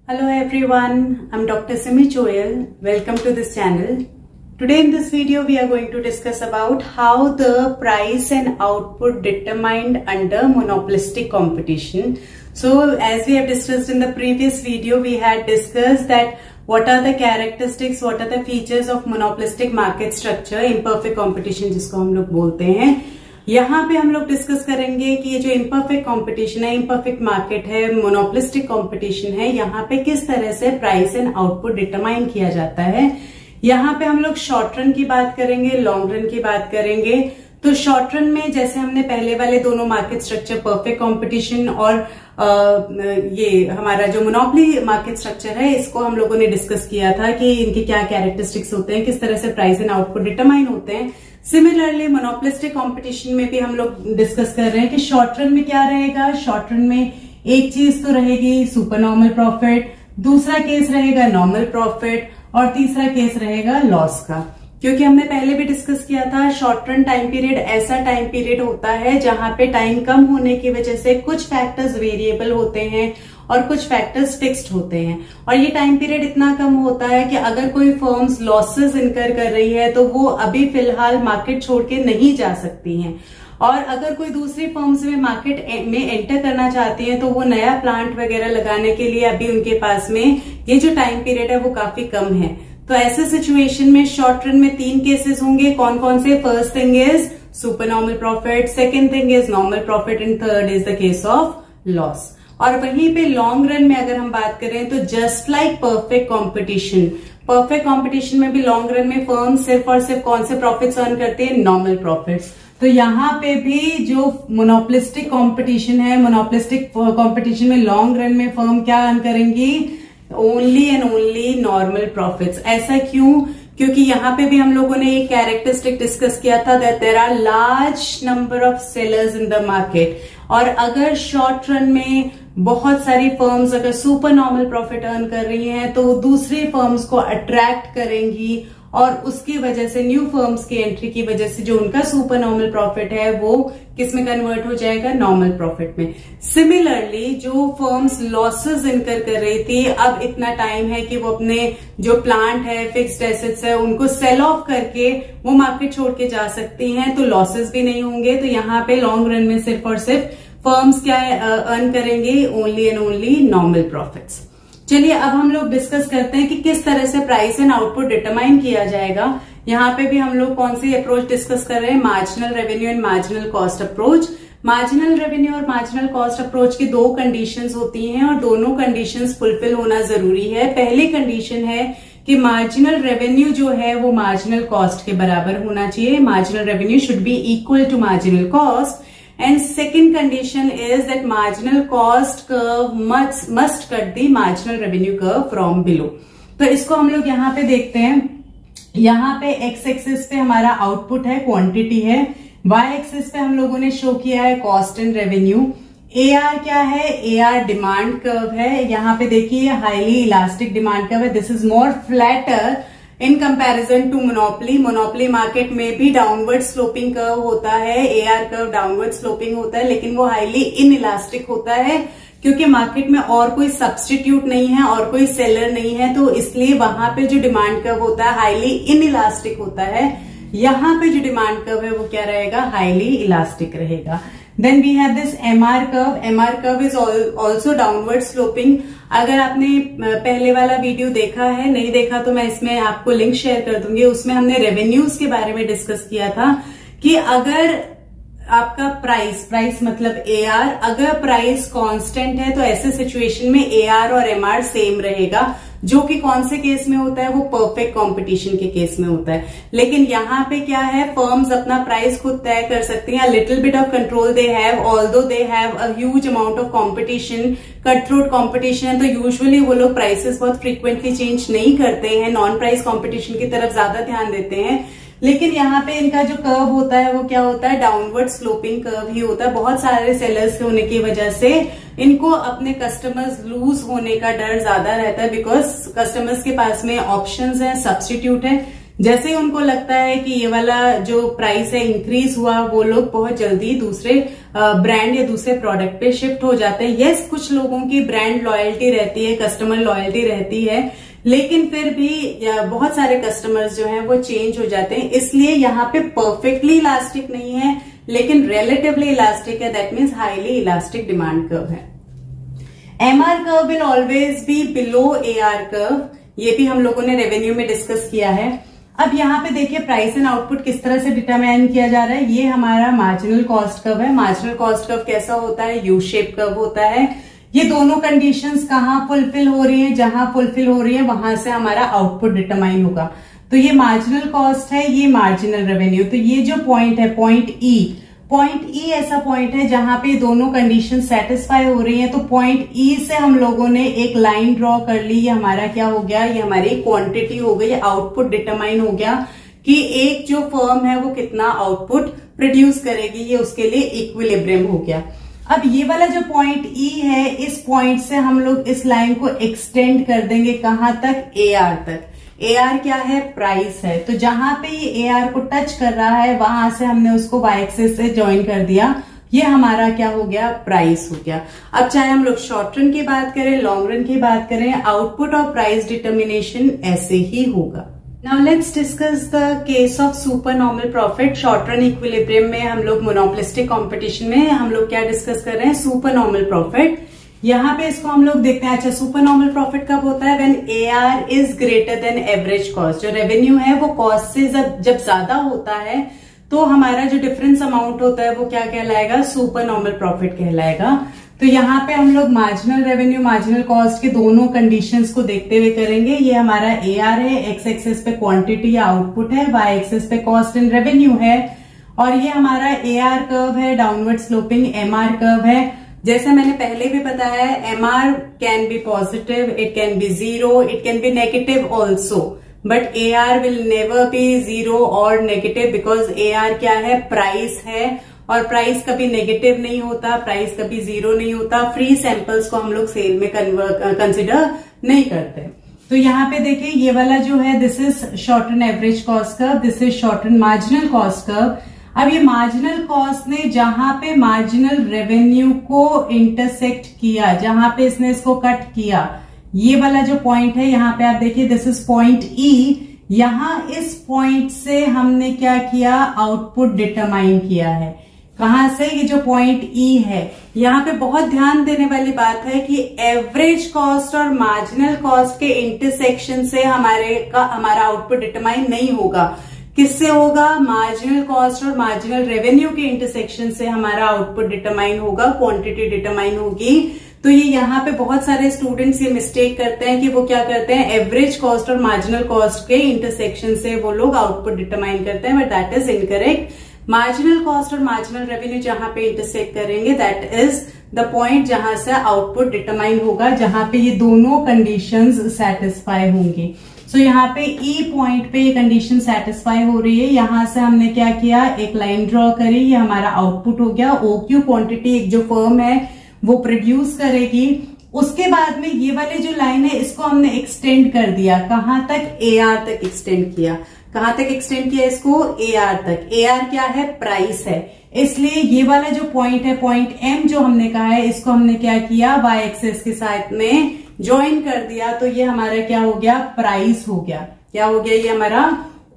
Hello everyone, I'm Dr. Simi Choyal. Welcome to this channel. Today in this video we are going to discuss about how the price and output determined under monopolistic competition. So as we have discussed in the previous video, we had discussed that what are the characteristics, what are the features of monopolistic market structure, imperfect competition जिसको हम लोग बोलते हैं. यहाँ पे हम लोग discuss करेंगे कि ये जो इम्परफेक्ट कंपटीशन है, इम्परफेक्ट मार्केट है, मोनोपोलिस्टिक कंपटीशन है, यहाँ पे किस तरह से प्राइस एंड आउटपुट डिटरमाइन किया जाता है. यहाँ पे हम लोग शॉर्ट रन की बात करेंगे, लॉन्ग रन की बात करेंगे. तो शॉर्ट रन में जैसे हमने पहले वाले दोनों मार्केट स्ट्रक्चर परफेक्ट कंपटीशन और ये हमारा जो मोनोपोली मार्केट स्ट्रक्चर है, इसको हम लोगों ने डिस्कस किया था कि इनके क्या कैरेक्टरिस्टिक्स होते हैं, किस तरह से प्राइस एंड आउटपुट डिटरमाइन होते हैं. सिमिलरली मोनोपोलिस्टिक कंपटीशन में भी हम लोग डिस्कस कर रहे हैं कि शॉर्ट रन में क्या रहेगा. शॉर्ट रन में एक चीज तो रहेगी सुपर नॉर्मल प्रॉफिट, दूसरा केस रहेगा नॉर्मल प्रॉफिट और तीसरा केस रहेगा लॉस का. क्योंकि हमने पहले भी डिस्कस किया था, शॉर्ट रन टाइम पीरियड ऐसा टाइम पीरियड होता है जहां पे टाइम कम होने की वजह से कुछ फैक्टर्स वेरिएबल होते हैं और कुछ फैक्टर्स फिक्स्ड होते हैं. और ये टाइम पीरियड इतना कम होता है कि अगर कोई फर्म्स लॉसेस इनकर कर रही है तो वो अभी फिलहाल मार्केट छोड़ के नहीं जा सकती हैं. और अगर कोई दूसरी फर्म्स में मार्केट में एंटर करना चाहती हैं तो वो नया प्लांट वगैरह लगाने के लिए अभी उनके पास में ये जो टाइम पीरियड है वो काफी कम है. तो ऐसे सिचुएशन में शॉर्ट रन में 3 केसेस होंगे. कौन कौन से? First thing is super normal profit, second thing is normal profit and third is the case of loss. और वहीं पे लॉन्ग रन में अगर हम बात करें तो just like perfect competition, perfect competition में भी लॉन्ग रन में फर्म सिर्फ और सिर्फ कौन से प्रॉफिट्स अर्न करते हैं? Normal profits. तो यहाँ पे भी जो मोनोपोलिस्टिक कंपटीशन है, मोनोपोलिस्टिक कंपटीशन में लॉन्ग रन में फर्म क्या अर्न करेंगी? Only and only normal profits. ऐसा क्यों? क्योंकि यहाँ पे भी हम लोगों ने एक कैरेक्टरिस्टिक डिस्कस किया था that there are large number of sellers in the market. और अगर शॉर्ट रन में बहुत सारी फर्म्स अगर सुपर नॉर्मल प्रॉफिट अर्न कर रही हैं तो दूसरी फर्म्स को अट्रैक्ट करेंगी और उसकी वजह से न्यू फर्म्स की एंट्री की वजह से जो उनका सुपर नॉर्मल प्रॉफिट है वो किस में कन्वर्ट हो जाएगा? नॉर्मल प्रॉफिट में. सिमिलरली जो फर्म्स लॉसेस इनकर कर रही थी, अब इतना टाइम है कि वो अपने जो प्लांट है, फिक्स्ड एसेट्स है, उनको सेल ऑफ करके वो मार्केट छोड़ के जा सकती हैं, तो लॉसेस भी नहीं होंगे. तो यहाँ पे लॉन्ग रन में सिर्फ और सिर्फ फर्म्स क्या अर्न करेंगे? Only and only normal profits. चलिए अब हम लोग डिस्कस करते हैं कि किस तरह से प्राइस एंड आउटपुट डिटरमाइन किया जाएगा. यहाँ पे भी हम लोग कौन सी अप्रोच डिस्कस कर रहे हैं? Marginal revenue and marginal cost approach. Marginal revenue और मार्जिनल कॉस्ट अप्रोच की 2 कंडीशंस होती हैं और दोनों कंडीशंस फुलफिल होना जरूरी है. पहली कंडीशन है कि मार्जिनल रेवेन्यू जो है वो मार्जिनल कॉस्ट के बराबर होना चाहिए. Marginal revenue should be equal to marginal cost. And second condition is that marginal cost curve must cut the marginal revenue curve from below. तो इसको हम लोग यहाँ पे देखते हैं. यहाँ पे x एक्सिस पे हमारा आउटपुट है, क्वांटिटी है. y एक्सिस पे हम लोगों ने शो किया है कॉस्ट एंड रेवेन्यू. AR क्या है? AR डिमांड कर्व है. यहाँ पे देखिए हाईली इलास्टिक डिमांड कर्व है. This is more flatter in comparison to monopoly. Monopoly market में भी डाउनवर्ड स्लोपिंग कर्व होता है, AR कर्व डाउनवर्ड स्लोपिंग होता है, लेकिन वो हाईली इनइलास्टिक होता है क्योंकि मार्केट में और कोई सब्स्टिट्यूट नहीं है और कोई सेलर नहीं है, तो इसलिए वहां पे जो डिमांड कर्व होता है हाईली इनइलास्टिक होता है. यहाँ पे जो डिमांड कर्व है वो क्या रहेगा? हाईली इलास्टिक रहेगा. Then we have this MR curve. MR curve is also downward sloping. अगर आपने पहले वाला वीडियो देखा है, नहीं देखा तो मैं इसमें आपको लिंक शेयर कर दूंगी. उसमें हमने रेवेन्यूज के बारे में डिस्कस किया था कि अगर आपका प्राइस मतलब AR, अगर प्राइस कांस्टेंट है तो ऐसे सिचुएशन में AR और MR सेम रहेगा, जो कि कौन से केस में होता है? वो परफेक्ट कंपटीशन के केस में होता है. लेकिन यहाँ पे क्या है? फर्म्स अपना प्राइस खुद तय कर सकती हैं. Little bit of control they have, although they have a huge amount of competition, cut throat competition है, तो यूजुअली वो लोग प्राइसेस बहुत फ्रीक्वेंटली चेंज नहीं करते हैं, नॉन प्राइस कंपटीशन की तरफ ज्यादा ध्यान देते हैं. लेकिन यहाँ पे इनका जो कर्व होता है वो क्या होता है? डाउनवर्ड स्लोपिंग कर्व ही होता है. बहुत सारे सेलर्स होने की वजह से इनको अपने कस्टमर्स लूज होने का डर ज्यादा रहता है, बिकॉज कस्टमर्स के पास में ऑप्शंस हैं, सब्स्टिट्यूट है. जैसे ही उनको लगता है कि ये वाला जो प्राइस है इंक्रीज हुआ, वो लोग बहुत जल्दी दूसरे ब्रांड या दूसरे प्रोडक्ट पे शिफ्ट हो जाते हैं। यस, कुछ लोगों की ब्रांड लॉयल्टी रहती है, कस्टमर लॉयल्टी रहती है, लेकिन फिर भी बहुत सारे कस्टमर्स जो हैं वो चेंज हो जाते हैं। इसलिए यहाँ पे परफेक्टली इलास्टिक नहीं है, लेकिन रिलेटिवली इलास्टिक है। That means highly elastic demand curve है। MR curve will always be below AR curve, ये भी हम लोगों ने रेवेन्यू में डिस्कस किया है। अब यहाँ पे देखिए प्राइस एंड आउटपुट किस तरह से डिटरमाइन किया जा रहा है। ये हमारा मार्जिनल कॉस्ट कर्व है। मार्जिनल कॉस्ट कर्व कैसा होता है? यू शेप कर्व होता है। ये दोनों कंडीशंस कहाँ फुलफिल हो रही है? जहां फुलफिल हो रही है वहां से हमारा आउटपुट डिटरमाइन होगा। तो ये मार्जिनल कॉस्ट है, ये मार्जिनल रेवेन्यू। तो ये जो पॉइंट है, पॉइंट ई ऐसा पॉइंट है जहां पे दोनों कंडीशन सेटिस्फाई हो रही है। तो पॉइंट ई से हम लोगों ने एक लाइन ड्रॉ कर ली। ये हमारा क्या हो गया? ये हमारी क्वांटिटी हो गई, आउटपुट डिटरमाइन हो गया कि एक जो फर्म है वो कितना आउटपुट प्रोड्यूस करेगी, ये उसके लिए इक्विलिब्रियम हो गया। अब ये वाला जो पॉइंट ई है, इस पॉइंट से हम लोग इस लाइन को एक्सटेंड कर देंगे कहां तक? AR तक। AR क्या है? प्राइस है। तो जहां पे ये AR को टच कर रहा है वहां से हमने उसको Y एक्सिस से ज्वाइन कर दिया। ये हमारा क्या हो गया? प्राइस हो गया। अब चाहे हम लोग शॉर्ट रन की बात करें, लॉन्ग रन की बात करें, आउटपुट और प्राइस डिटर्मिनेशन ऐसे ही होगा। Now let's discuss the case of super normal profit. Short run equilibrium में हम लोग मोनोपोलिस्टिक कंपटीशन में हम लोग क्या डिस्कस कर रहे हैं? Super normal profit. यहाँ पे इसको हम लोग देखते हैं। अच्छा, सुपर नॉर्मल प्रॉफिट कब होता है? When AR is greater than average cost. जो रेवेन्यू है वो कॉस्ट से जब ज्यादा होता है तो हमारा जो डिफरेंस अमाउंट होता है वो क्या कहलाएगा? सुपर नॉर्मल प्रॉफिट कहलाएगा। तो यहाँ पे हम लोग मार्जिनल रेवेन्यू, मार्जिनल कॉस्ट के दोनों कंडीशंस को देखते हुए करेंगे। ये हमारा AR है, एक्स एक्सिस पे क्वांटिटी या आउटपुट है, Y एक्सिस पे कॉस्ट एंड रेवेन्यू है, और ये हमारा AR कर्व है, डाउनवर्ड स्लोपिंग MR कर्व है। जैसे मैंने पहले भी बताया है, MR can be positive, it can be zero, it can be negative also, but AR will never be zero और नेगेटिव, बिकॉज AR क्या है? प्राइस है, और प्राइस कभी नेगेटिव नहीं होता, प्राइस कभी जीरो नहीं होता। फ्री सैंपल्स को हम लोग सेल में कंसिडर नहीं करते। तो यहाँ पे देखिए ये वाला जो है, this is shorten average cost curve, this is shorten marginal cost curve. अब ये मार्जिनल कॉस्ट ने जहां पे मार्जिनल रेवेन्यू को इंटरसेक्ट किया, जहां पे इसने इसको कट किया, ये वाला जो पॉइंट है यहाँ पे आप देखिए, दिस इज पॉइंट ई। यहां इस पॉइंट से हमने क्या किया? आउटपुट डिटरमाइन किया है। कहां से? ये जो पॉइंट ई है। यहाँ पे बहुत ध्यान देने वाली बात है कि एवरेज कॉस्ट और मार्जिनल कॉस्ट के इंटरसेक्शन से हमारा आउटपुट डिटरमाइन नहीं होगा। किससे होगा? मार्जिनल कॉस्ट और मार्जिनल रेवेन्यू के इंटरसेक्शन से हमारा आउटपुट डिटरमाइन होगा, क्वांटिटी डिटरमाइन होगी। तो ये यहाँ पे बहुत सारे स्टूडेंट्स ये मिस्टेक करते हैं कि वो क्या करते हैं? एवरेज कॉस्ट और मार्जिनल कॉस्ट के इंटरसेक्शन से वो लोग आउटपुट डिटरमाइन करते हैं, but that is incorrect. Marginal cost और मार्जिनल रेवेन्यू जहां पे इंटरसेक्ट करेंगे, दैट इज द पॉइंट जहां से आउटपुट डिटरमाइन होगा, जहां पे ये दोनों कंडीशंस सेटिस्फाई होंगी। सो यहाँ पे ई पॉइंट पे ये कंडीशन सेटिस्फाई हो रही है। यहां से हमने क्या किया? एक लाइन ड्रॉ करी, ये हमारा आउटपुट हो गया। OQ क्वांटिटी एक जो फर्म है वो प्रोड्यूस करेगी। उसके बाद में ये वाली जो लाइन है इसको हमने एक्सटेंड कर दिया। कहां तक? AR तक एक्सटेंड किया। कहां तक एक्सटेंड किया इसको? AR तक। AR क्या है? प्राइस है। इसलिए ये वाला जो पॉइंट है, पॉइंट M जो हमने कहा है, इसको हमने क्या किया? Y एक्सिस के साथ में ज्वाइन कर दिया। तो ये हमारा क्या हो गया? प्राइस हो गया। क्या हो गया? ये हमारा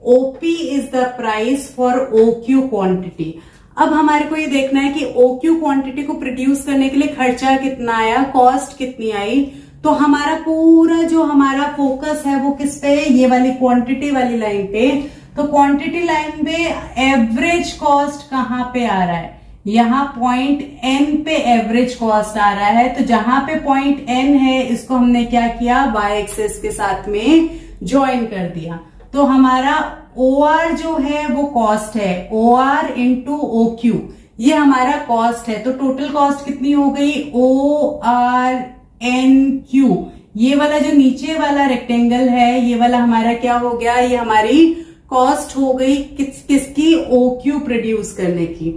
OP is the price for OQ quantity. अब हमारे को ये देखना है कि OQ क्वांटिटी को प्रोड्यूस करने के लिए खर्चा कितना आया, कॉस्ट कितनी आई। तो हमारा पूरा जो हमारा फोकस है वो किस पे? ये वाली क्वांटिटी वाली लाइन पे। तो क्वांटिटी लाइन पे एवरेज कॉस्ट कहां पे आ रहा है? यहाँ पॉइंट N पे एवरेज कॉस्ट आ रहा है। तो जहां पे पॉइंट N है इसको हमने क्या किया? Y एक्सिस के साथ में ज्वाइन कर दिया। तो हमारा OR जो है वो कॉस्ट है, OR इंटू OQ, ये हमारा कॉस्ट है। तो टोटल कॉस्ट कितनी हो गई? ORNQ। ये वाला जो नीचे वाला रेक्टेंगल है, ये वाला हमारा क्या हो गया? ये हमारी कॉस्ट हो गई किसकी? OQ प्रोड्यूस करने की।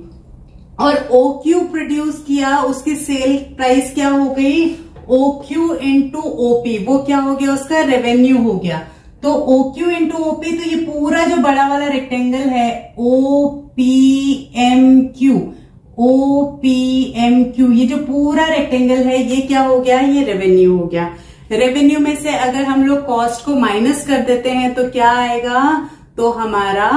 और OQ प्रोड्यूस किया, उसकी सेल प्राइस क्या हो गई? OQ इंटू OP, वो क्या हो गया? उसका रेवेन्यू हो गया। तो OQ इंटू OP, तो ये पूरा जो बड़ा वाला रेक्टेंगल है OPMQ, OPMQ, ये जो पूरा रेक्टेंगल है ये क्या हो गया, ये रेवेन्यू हो गया। रेवेन्यू में से अगर हम लोग कॉस्ट को माइनस कर देते हैं तो क्या आएगा, तो हमारा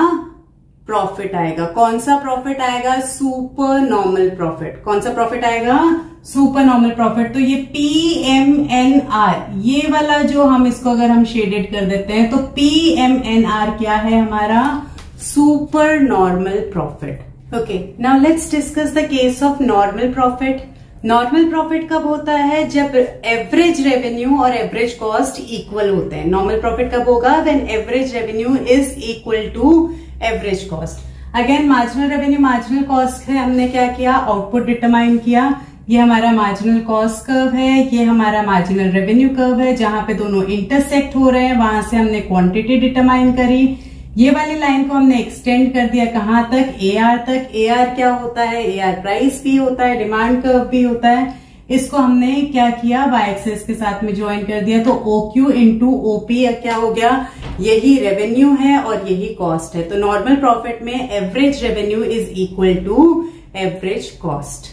प्रॉफिट आएगा। कौन सा प्रॉफिट आएगा, सुपर नॉर्मल प्रॉफिट। कौन सा प्रॉफिट आएगा, सुपर नॉर्मल प्रॉफिट। तो ये PMNR, ये वाला जो हम इसको अगर हम शेडेड कर देते हैं तो PMNR क्या है हमारा, super normal profit. Okay, now let's discuss the case of normal profit. Normal profit कब होता है, जब एवरेज रेवेन्यू और एवरेज कॉस्ट इक्वल होते हैं। नॉर्मल प्रॉफिट कब होगा, when average revenue is equal to average cost. Again marginal revenue marginal cost है, हमने क्या किया, आउटपुट डिटरमाइन किया। ये हमारा मार्जिनल कॉस्ट कर्व है, ये हमारा मार्जिनल रेवेन्यू कर्व है, जहां पे दोनों इंटरसेक्ट हो रहे हैं, वहां से हमने क्वांटिटी डिटरमाइन करी। ये वाली लाइन को हमने एक्सटेंड कर दिया कहां तक, AR तक। AR क्या होता है, AR प्राइस भी होता है, डिमांड कर्व भी होता है। इसको हमने क्या किया, y एक्सिस के साथ में ज्वाइन कर दिया, तो OQ इंटू OP क्या हो गया, यही रेवेन्यू है और यही कॉस्ट है। तो नॉर्मल प्रॉफिट में average revenue is equal to average cost.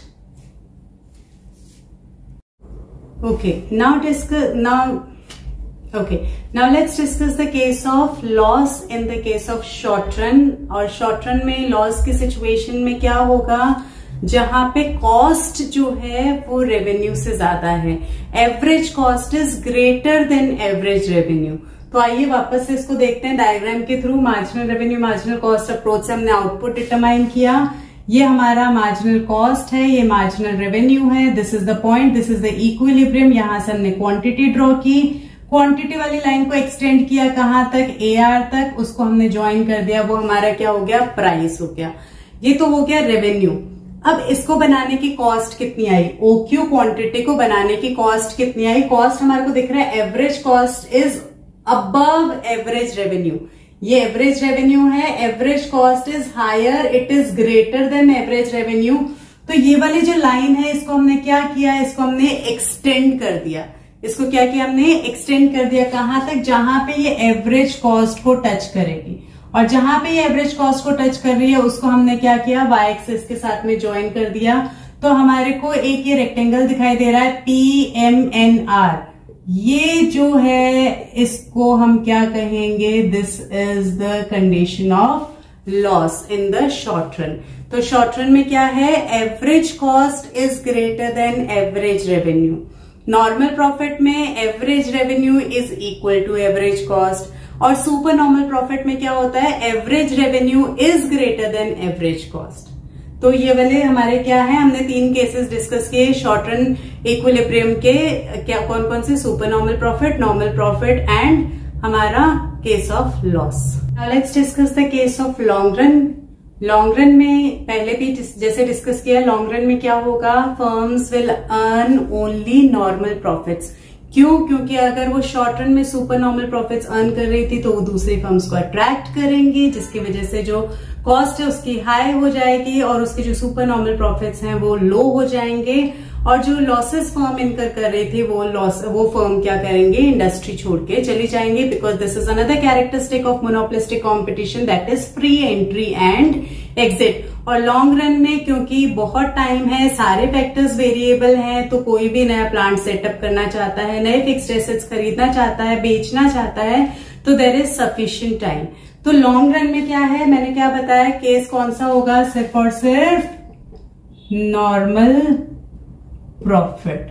Okay, now let's discuss the case of loss in the case of short run। और short run में loss की situation में क्या होगा, जहां पे कॉस्ट जो है वो रेवेन्यू से ज्यादा है। Average cost is greater than average revenue. तो आइए वापस से इसको देखते हैं डायग्राम के through. Marginal revenue marginal cost approach से हमने आउटपुट डिटरमाइन किया। ये हमारा मार्जिनल कॉस्ट है, ये मार्जिनल रेवेन्यू है, this is the point, this is the equilibrium. यहां से हमने क्वांटिटी ड्रॉ की, क्वांटिटी वाली लाइन को एक्सटेंड किया कहां तक, AR तक, उसको हमने ज्वाइन कर दिया, वो हमारा क्या हो गया, प्राइस हो गया। ये तो हो गया रेवेन्यू। अब इसको बनाने की कॉस्ट कितनी आई, OQ क्वांटिटी को बनाने की कॉस्ट कितनी आई, कॉस्ट हमारे को दिख रहा है average cost is above average revenue. ये एवरेज रेवेन्यू है, average cost is higher, it is greater than average revenue. तो ये वाली जो लाइन है इसको हमने क्या किया, इसको हमने एक्सटेंड कर दिया। इसको क्या किया हमने, एक्सटेंड कर दिया कहां तक, जहां पे ये एवरेज कॉस्ट को टच करेगी। और जहां पे ये एवरेज कॉस्ट को टच कर रही है उसको हमने क्या किया, y एक्सिस के साथ में ज्वाइन कर दिया। तो हमारे को एक ये रेक्टेंगल दिखाई दे रहा है PMNR। ये जो है इसको हम क्या कहेंगे, this is the condition of loss in the short run. तो शॉर्ट रन में क्या है, average cost is greater than average revenue. Normal profit में average revenue is equal to average cost. और सुपर नॉर्मल प्रॉफिट में क्या होता है, average revenue is greater than average cost. तो ये वाले हमारे क्या है, हमने 3 केसेस डिस्कस किए शॉर्ट रन इक्विलिब्रियम के, क्या कौन कौन से, super normal profit, normal profit and हमारा case of loss. Now let's discuss the case of long run. Long run में पहले भी जैसे डिस्कस किया, लॉन्ग रन में क्या होगा, firms will earn only normal profits. क्यों, क्योंकि अगर वो शॉर्ट रन में सुपर नॉर्मल प्रॉफिट्स अर्न कर रही थी तो वो दूसरी फर्म्स को अट्रैक्ट करेंगी, जिसकी वजह से जो कॉस्ट है उसकी हाई हो जाएगी और उसके जो सुपर नॉर्मल प्रॉफिट्स हैं वो लो हो जाएंगे। और जो लॉसेस फर्म इनकर कर रही थी वो फर्म क्या करेंगे, इंडस्ट्री छोड़ के चली जाएंगे। Because this is another characteristic of monopolistic competition, that is free entry and exit. और लॉन्ग रन में क्योंकि बहुत टाइम है, सारे फैक्टर्स वेरिएबल हैं, तो कोई भी नया प्लांट सेटअप करना चाहता है, नए फिक्स्ड एसेट्स खरीदना चाहता है, बेचना चाहता है, तो देयर इज सफिशिएंट टाइम। तो लॉन्ग रन में क्या है, मैंने क्या बताया, केस कौन सा होगा, सिर्फ और सिर्फ नॉर्मल प्रॉफिट।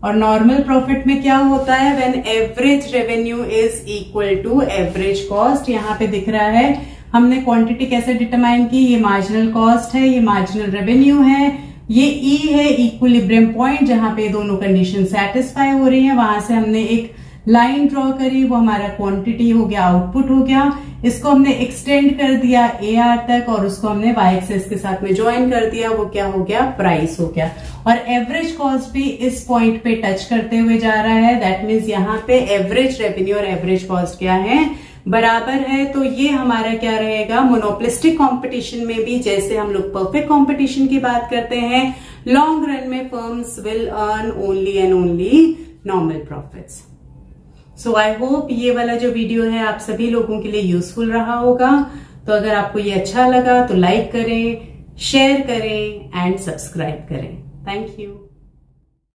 और नॉर्मल प्रॉफिट में क्या होता है, when average revenue is equal to average cost. यहाँ पे दिख रहा है हमने क्वांटिटी कैसे डिटरमाइन की, ये मार्जिनल कॉस्ट है, ये मार्जिनल रेवेन्यू है, ये E है इक्विलिब्रियम पॉइंट, जहां पे दोनों कंडीशन सेटिस्फाई हो रही है। वहां से हमने एक लाइन ड्रॉ करी, वो हमारा क्वांटिटी हो गया, आउटपुट हो गया। इसको हमने एक्सटेंड कर दिया AR तक और उसको हमने y एक्सिस के साथ में ज्वाइन कर दिया, वो क्या हो गया, प्राइस हो गया। और एवरेज कॉस्ट भी इस पॉइंट पे टच करते हुए जा रहा है, दैट मीन्स यहाँ पे एवरेज रेवेन्यू और एवरेज कॉस्ट क्या है, बराबर है। तो ये हमारा क्या रहेगा, मोनोपोलिस्टिक कंपटीशन में भी जैसे हम लोग परफेक्ट कंपटीशन की बात करते हैं, लॉन्ग रन में firms will earn only and only normal profits. So I hope ये वाला जो वीडियो है आप सभी लोगों के लिए यूजफुल रहा होगा। तो अगर आपको ये अच्छा लगा तो लाइक करें, शेयर करें एंड सब्सक्राइब करें। Thank you.